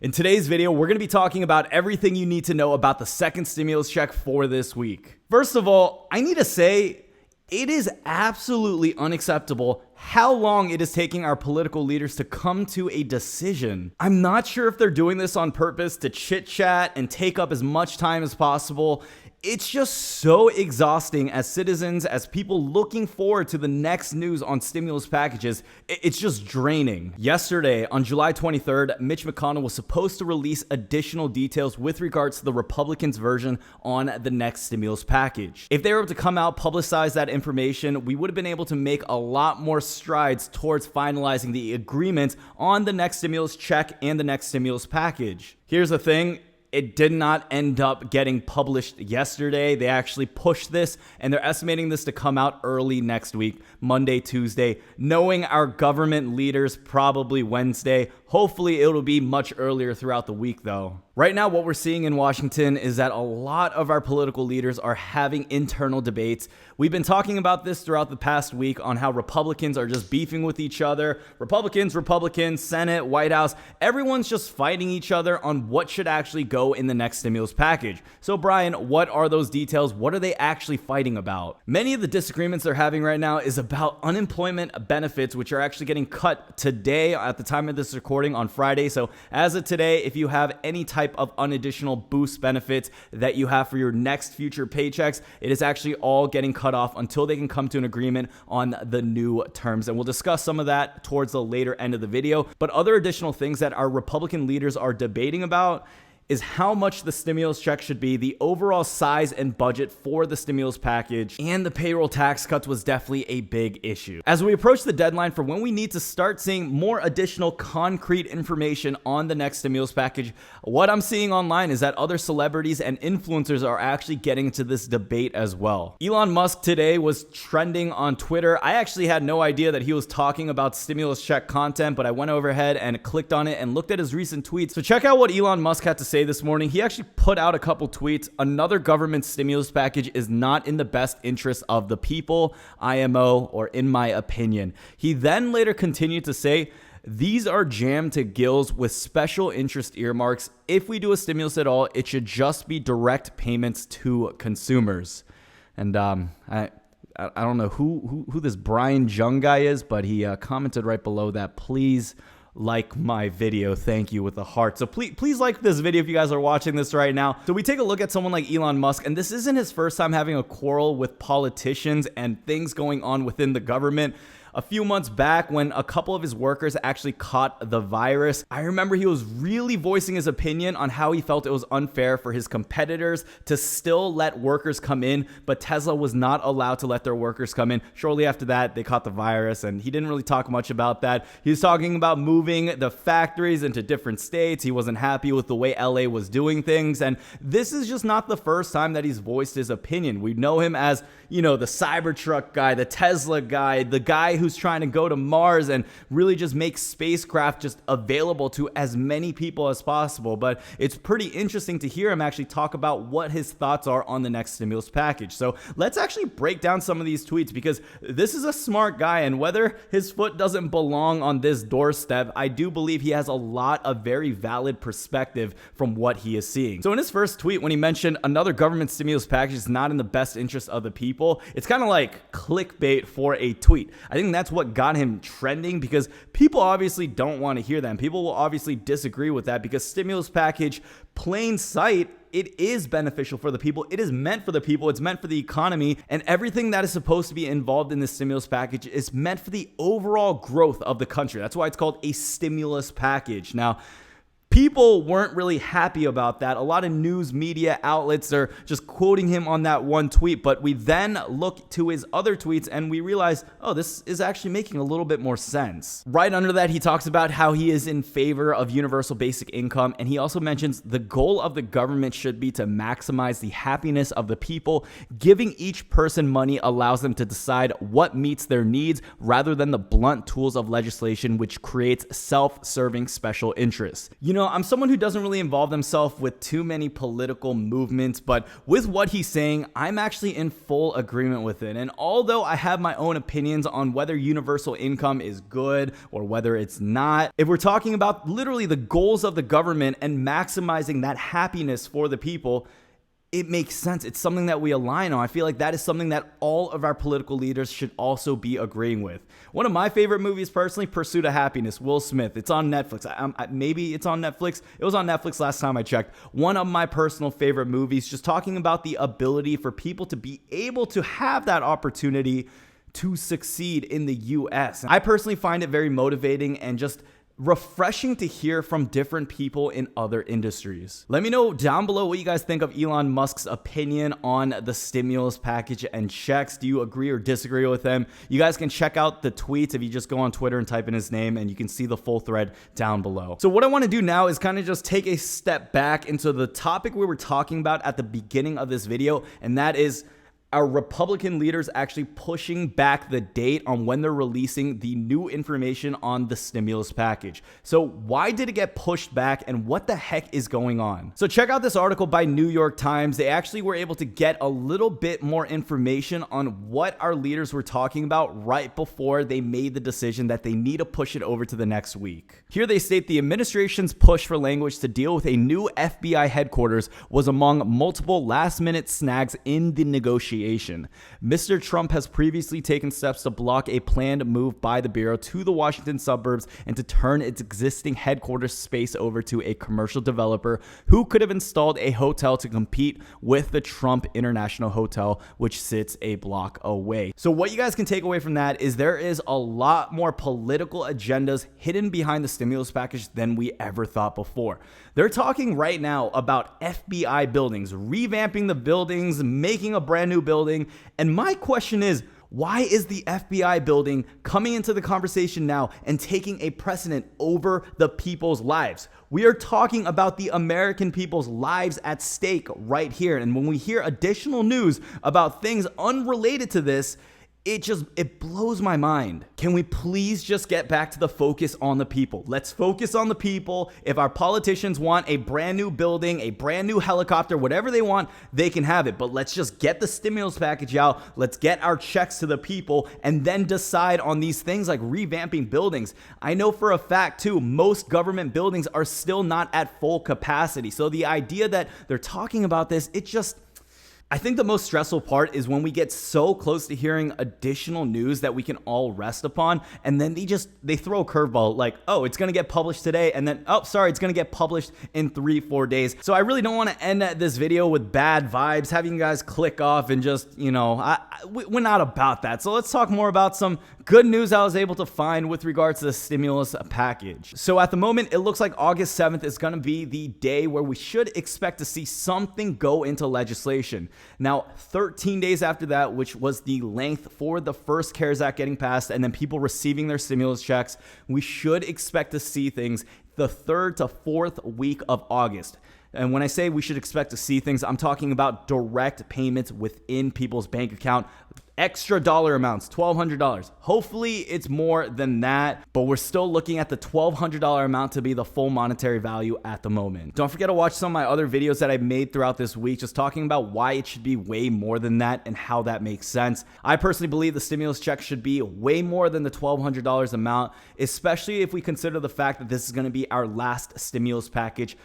In today's video, we're going to be talking about everything you need to know about the second stimulus check for this week. First of all, I need to say it is absolutely unacceptable how long it is taking our political leaders to come to a decision. I'm not sure if they're doing this on purpose to chit chat and take up as much time as possible. It's just so exhausting as citizens, as people looking forward to the next news on stimulus packages. It's just draining. Yesterday, on July 23rd, Mitch McConnell was supposed to release additional details with regards to the Republicans' version on the next stimulus package. If they were able to come out, publicize that information, we would have been able to make a lot more strides towards finalizing the agreement on the next stimulus check and the next stimulus package. Here's the thing. It did not end up getting published yesterday. They actually pushed this, and they're estimating this to come out early next week, Monday, Tuesday, knowing our government leaders, probably Wednesday. Hopefully, it'll be much earlier throughout the week, though. Right now, what we're seeing in Washington is that a lot of our political leaders are having internal debates. We've been talking about this throughout the past week on how Republicans are just beefing with each other. Republicans, Senate, White House, everyone's just fighting each other on what should actually go in the next stimulus package. So Brian, what are those details? What are they actually fighting about? Many of the disagreements they're having right now is about unemployment benefits, which are actually getting cut today at the time of this recording on Friday. So as of today, if you have any type of unadditional boost benefits that you have for your next future paychecks, it is actually all getting cut off until they can come to an agreement on the new terms. And we'll discuss some of that towards the later end of the video. But other additional things that our Republican leaders are debating about is how much the stimulus check should be, the overall size and budget for the stimulus package, and the payroll tax cuts was definitely a big issue. As we approach the deadline for when we need to start seeing more additional concrete information on the next stimulus package, what I'm seeing online is that other celebrities and influencers are actually getting into this debate as well. Elon Musk today was trending on Twitter. I actually had no idea that he was talking about stimulus check content, but I went overhead and clicked on it and looked at his recent tweets. So check out what Elon Musk had to say this morning. He actually put out a couple tweets. Another government stimulus package is not in the best interest of the people, IMO, or in my opinion. He then later continued to say, these are jammed to gills with special interest earmarks. If we do a stimulus at all, it should just be direct payments to consumers. And I don't know who this Brian Jung guy is, but he commented right below that, please like my video, thank you, with a heart. So please like this video if you guys are watching this right now. So we take a look at someone like Elon Musk, and this isn't his first time having a quarrel with politicians and things going on within the government. A few months back, when a couple of his workers actually caught the virus, I remember he was really voicing his opinion on how he felt it was unfair for his competitors to still let workers come in, but Tesla was not allowed to let their workers come in. Shortly after that, they caught the virus, and he didn't really talk much about that. He was talking about moving the factories into different states. He wasn't happy with the way LA was doing things, and this is just not the first time that he's voiced his opinion. We know him as, you know, the Cybertruck guy, the Tesla guy, the guy who's trying to go to Mars and really just make spacecraft just available to as many people as possible. But it's pretty interesting to hear him actually talk about what his thoughts are on the next stimulus package. So let's actually break down some of these tweets, because this is a smart guy, and whether his foot doesn't belong on this doorstep, I do believe he has a lot of very valid perspective from what he is seeing. So in his first tweet, when he mentioned another government stimulus package is not in the best interest of the people, it's kind of like clickbait for a tweet. I think that's what got him trending, because people obviously don't want to hear that. And people will obviously disagree with that, because stimulus package, plain sight, it is beneficial for the people. It is meant for the people. It's meant for the economy, and everything that is supposed to be involved in this stimulus package is meant for the overall growth of the country. That's why it's called a stimulus package. Now, people weren't really happy about that. A lot of news media outlets are just quoting him on that one tweet, but we then look to his other tweets and we realize, oh, this is actually making a little bit more sense. Right under that, he talks about how he is in favor of universal basic income, and he also mentions the goal of the government should be to maximize the happiness of the people. Giving each person money allows them to decide what meets their needs rather than the blunt tools of legislation, which creates self-serving special interests. You know, I'm someone who doesn't really involve themselves with too many political movements, but with what he's saying, I'm actually in full agreement with it. And although I have my own opinions on whether universal income is good or whether it's not, if we're talking about literally the goals of the government and maximizing that happiness for the people, it makes sense. It's something that we align on. I feel like that is something that all of our political leaders should also be agreeing with. One of my favorite movies, personally, Pursuit of Happiness, Will Smith. It's on Netflix. Maybe it's on Netflix. It was on Netflix last time I checked. One of my personal favorite movies, just talking about the ability for people to be able to have that opportunity to succeed in the US. I personally find it very motivating and just refreshing to hear from different people in other industries. Let me know down below what you guys think of Elon Musk's opinion on the stimulus package and checks. Do you agree or disagree with him? You guys can check out the tweets if you just go on Twitter and type in his name, and you can see the full thread down below. So what I want to do now is kind of just take a step back into the topic we were talking about at the beginning of this video, and that is our Republican leaders actually pushing back the date on when they're releasing the new information on the stimulus package. So why did it get pushed back, and what the heck is going on? So check out this article by New York Times. They actually were able to get a little bit more information on what our leaders were talking about right before they made the decision that they need to push it over to the next week. Here they state the administration's push for language to deal with a new FBI headquarters was among multiple last-minute snags in the negotiation. Mr. Trump has previously taken steps to block a planned move by the Bureau to the Washington suburbs and to turn its existing headquarters space over to a commercial developer who could have installed a hotel to compete with the Trump International Hotel, which sits a block away. So what you guys can take away from that is there is a lot more political agendas hidden behind the stimulus package than we ever thought before. They're talking right now about FBI buildings, revamping the buildings, making a brand new building. And my question is, why is the FBI building coming into the conversation now and taking a precedent over the people's lives? We are talking about the American people's lives at stake right here. And when we hear additional news about things unrelated to this, it blows my mind. Can we please just get back to the focus on the people? Let's focus on the people. If our politicians want a brand new building, a brand new helicopter, whatever they want, they can have it. But let's just get the stimulus package out. Let's get our checks to the people and then decide on these things like revamping buildings. I know for a fact too, most government buildings are still not at full capacity. So the idea that they're talking about this, I think the most stressful part is when we get so close to hearing additional news that we can all rest upon, and then they throw a curveball like, oh, it's going to get published today, and then, oh, sorry, it's going to get published in 3-4 days. So I really don't want to end this video with bad vibes, having you guys click off and just, we're not about that. So let's talk more about some good news I was able to find with regards to the stimulus package. So at the moment, it looks like August 7th is going to be the day where we should expect to see something go into legislation. Now, 13 days after that, which was the length for the first CARES Act getting passed and then people receiving their stimulus checks, we should expect to see things the 3rd to 4th week of August. And when I say we should expect to see things, I'm talking about direct payments within people's bank account. Extra dollar amounts, $1,200. Hopefully it's more than that, but we're still looking at the $1,200 amount to be the full monetary value at the moment. Don't forget to watch some of my other videos that I made throughout this week, just talking about why it should be way more than that and how that makes sense. I personally believe the stimulus check should be way more than the $1,200 amount, especially if we consider the fact that this is going to be our last stimulus package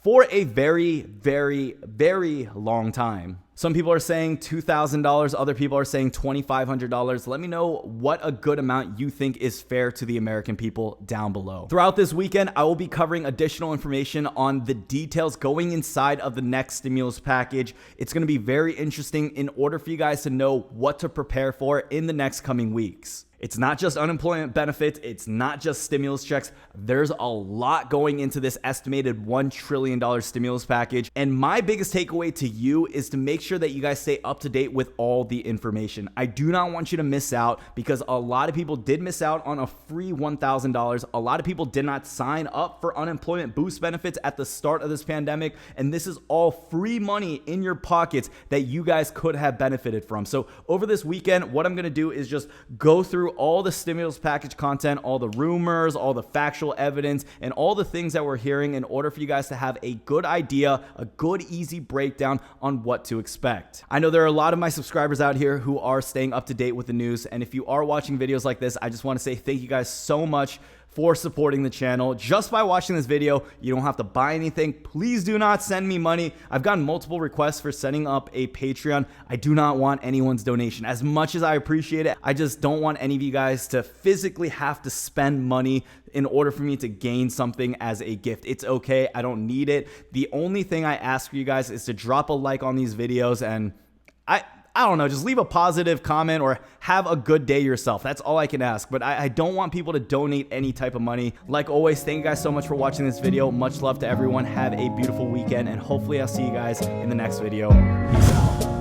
for a very, very, very long time. Some people are saying $2,000, other people are saying $2,500. Let me know what a good amount you think is fair to the American people down below. Throughout this weekend, I will be covering additional information on the details going inside of the next stimulus package. It's going to be very interesting in order for you guys to know what to prepare for in the next coming weeks. It's not just unemployment benefits. It's not just stimulus checks. There's a lot going into this estimated $1 trillion stimulus package. And my biggest takeaway to you is to make sure that you guys stay up to date with all the information. I do not want you to miss out because a lot of people did miss out on a free $1,000. A lot of people did not sign up for unemployment boost benefits at the start of this pandemic, and this is all free money in your pockets that you guys could have benefited from. So over this weekend, what I'm going to do is just go through all the stimulus package content, all the rumors, all the factual evidence, and all the things that we're hearing in order for you guys to have a good idea, a good, easy breakdown on what to expect. I know there are a lot of my subscribers out here who are staying up to date with the news, and if you are watching videos like this, I just want to say thank you guys so much for supporting the channel. Just by watching this video, you don't have to buy anything. Please do not send me money. I've gotten multiple requests for setting up a Patreon. I do not want anyone's donation. As much as I appreciate it, I just don't want any of you guys to physically have to spend money in order for me to gain something as a gift. It's okay. I don't need it. The only thing I ask for you guys is to drop a like on these videos, and I don't know, just leave a positive comment or have a good day yourself. That's all I can ask. But I don't want people to donate any type of money. Like always, thank you guys so much for watching this video. Much love to everyone. Have a beautiful weekend, and hopefully I'll see you guys in the next video. Peace out.